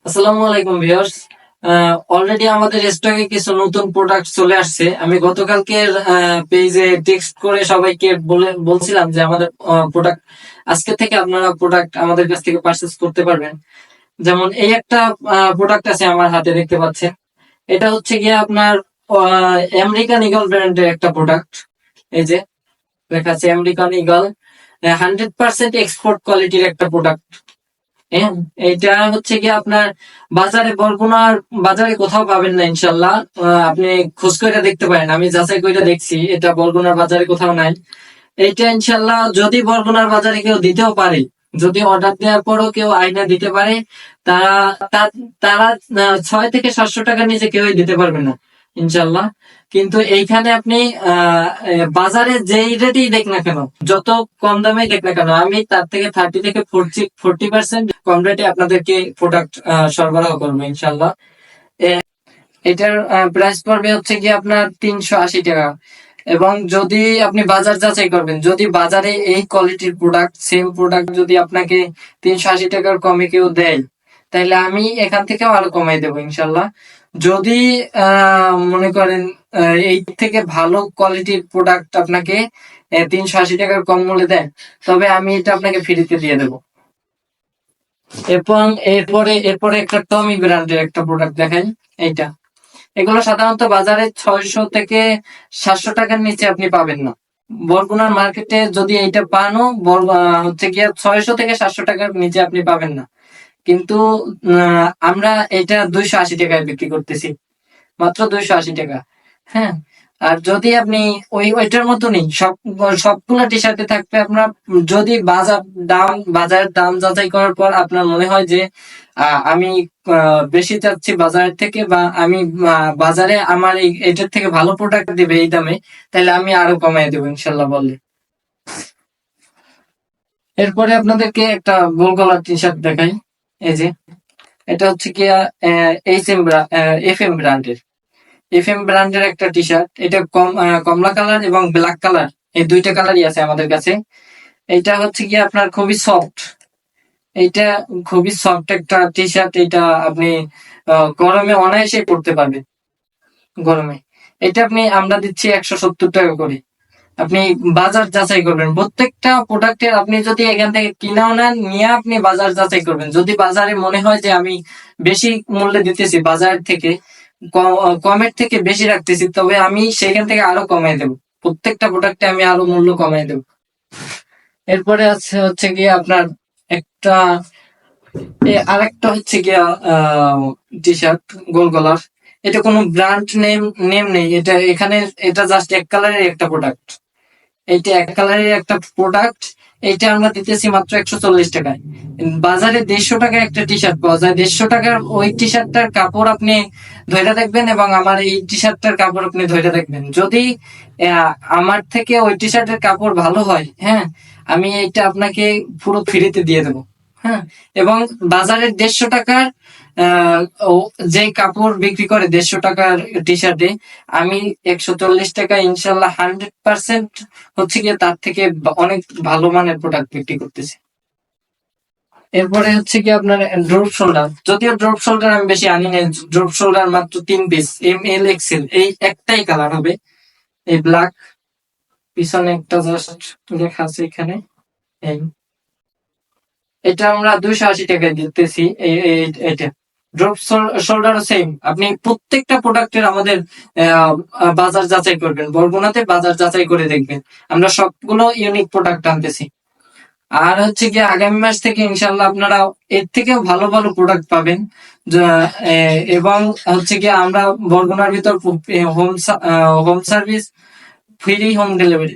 আসসালামু আলাইকুম viewers. Already আমাদের স্টকে কিছু নতুন প্রোডাক্ট চলে আসছে। আমি গতকালকে পেজে টেক্সট করে সবাইকে বলছিলাম যে আমাদের প্রোডাক্ট আজকে থেকে আপনারা প্রোডাক্ট আমাদের কাছ থেকে পারচেজ করতে পারবেন। যেমন এই একটা প্রোডাক্ট আছে আমার হাতে, দেখতে পাচ্ছেন। এটা হচ্ছে গিয়ে আপনার আমেরিকান ইগল ব্র্যান্ডের একটা প্রোডাক্ট। এই যে লেখা আছে আমেরিকান ইগল, 100% এক্সপোর্ট কোয়ালিটির একটা প্রোডাক্ট। হ্যাঁ, এটা হচ্ছে কি আপনার বাজারে বরগুনার বাজারে কোথাও পাবেন না ইনশাল্লাহ। আপনি খোঁজ করে দেখতে পারেন, আমি যাচাই করে দেখছি, এটা বরগুনার বাজারে কোথাও নাই। এটা ইনশাল্লাহ যদি বরগুনার বাজারে কেউ দিতেও পারে, যদি অর্ডার দেওয়ার পরও কেউ আইনা দিতে পারে, তারা তারা 600 থেকে 700 টাকার নিচে কেউই দিতে পারবে না ইনশাল্লাহ। কিন্তু এইখানে আপনি বাজারে যেই রেটেই দেখ না কেন, যত কম দামে দেখ না কেন, আমি তার থেকে 30 থেকে 40% কম রেটে আপনাদেরকে প্রোডাক্ট সরবরাহ করবো ইনশাল্লাহ। এটার প্রাইস পড়বে হচ্ছে কি আপনার 380 টাকা। এবং যদি আপনি বাজার যাচাই করবেন, যদি বাজারে এই কোয়ালিটির প্রোডাক্ট, সেম প্রোডাক্ট যদি আপনাকে 380 টাকার কমে কেউ দেয়, তাহলে আমি এখান থেকেও আরো কমাই দেবো ইনশাল্লাহ। যদি মনে করেন এই থেকে ভালো কোয়ালিটির প্রোডাক্ট আপনাকে 380 টাকার কম মূল্যে দেয়, তবে আমি এটা আপনাকে ফ্রিতে দিয়ে দেবো। এবং এরপরে একটা টমি ব্র্যান্ডের একটা প্রোডাক্ট দেখাই। এইটা, এগুলো সাধারণত বাজারে 600 থেকে 700 টাকার নিচে আপনি পাবেন না। বরগুনার মার্কেটে যদি এইটা পানও, হচ্ছে গিয়ে 600 থেকে 700 টাকার নিচে আপনি পাবেন না। কিন্তু আমরা এটা 280 টাকায় বিক্রি করতেছি, মাত্র 280 টাকা। হ্যাঁ, আর যদি আপনি ওইটার মতনই সবগুলা টি শার্টে থাকবে আপনার, যদি বাজারের দাম যাচাই করার পর আপনার মনে হয় যে আমি বেশি চাচ্ছি বাজারের থেকে, বা আমি বাজারে আমার এটার থেকে ভালো প্রোডাক্ট দিবে এই দামে, তাহলে আমি আরো কমাই দেবো ইনশাল্লাহ বললে। এরপরে আপনাদেরকে একটা গোল গলার টি শার্ট দেখাই। এই যে এটা হচ্ছে কি এফ এম ব্র্যান্ডের একটা টি শার্ট। এটা কমলা কালার এবং ব্ল্যাক কালার, এই দুইটা কালারই আছে আমাদের কাছে। এটা হচ্ছে কি আপনার খুবই সফট। এইটা খুবই সফট একটা টি শার্ট। এটা আপনি গরমে অনায়াসে পড়তে পারবেন। গরমে এটা আমরা দিচ্ছি 170 টাকা করে। আপনি বাজার যাচাই করবেন প্রত্যেকটা প্রোডাক্টের। আপনি যদি এখান থেকে কিনাও নেন, নিয়ে আপনি বাজার যাচাই করবেন। যদি বাজারে মনে হয় যে আমি বেশি মূল্যে দিতেছি, বাজার থেকে কমের থেকে বেশি রাখতেছি, তবে আমি সেখান থেকে আরো কমাই দেবো। প্রত্যেকটা প্রোডাক্টে আমি আরো মূল্য কমাই দেবো। এরপরে আছে হচ্ছে গিয়ে আপনার একটা আরেকটা হচ্ছে গিয়া টি শার্ট গোল গলার। এটা কোনো ব্র্যান্ড নেম নেই, এটা এখানে এটা জাস্ট এক কালারের একটা প্রোডাক্ট। এইটা এক কালারের একটা প্রোডাক্ট। এইটা আমরা দিতেছি মাত্র 140 টাকায়। বাজারে 150 টাকায় একটা টি শার্ট পাওয়া যায়। 150 টাকার ওই টি শার্টটার কাপড় আপনি ধরে দেখবেন, এবং আমার এই টি শার্টটার কাপড় আপনি ধরে দেখবেন। যদি আমার থেকে ওই টি শার্টের কাপড় ভালো হয়, হ্যাঁ, আমি এইটা আপনাকে পুরো ফ্রিতে দিয়ে দেবো। হ্যাঁ, এবং বাজারের 150 টাকার আহ যে কাপড় বিক্রি করে 150 টাকার টি শার্টে, আমি 140 টাকা ইনশাল্লাহ 100% হচ্ছে গিয়ে তার থেকে অনেক ভালো মানের প্রোডাক্ট বিক্রি করতেছি। এরপরে হচ্ছে কি আপনার ড্রপ শোল্ডার। যদিও ড্রপ শোল্ডার আমি বেশি আনি না, ড্রপ শোল্ডার মাত্র 3 পিস, ML XL, এই একটাই কালার হবে, এই ব্ল্যাক। পিছনে একটা জাস্ট লেখা আছে এখানে। এই এটা আমরা 280 টাকায় দিতেছি। এটা ড্রপ শোল্ডারও সেম। আপনি প্রত্যেকটা প্রোডাক্টের আমাদের বাজার যাচাই করবেন, বরগুনাতে বাজার যাচাই করে দেখবেন। আমরা সবগুলো ইউনিক প্রোডাক্ট আনতেছি। আর হচ্ছে কি আগামী মাস থেকে ইনশাল্লাহ আপনারা এর থেকেও ভালো ভালো প্রোডাক্ট পাবেন। এবং হচ্ছে কি আমরা বরগুনার ভিতর home service, free home delivery.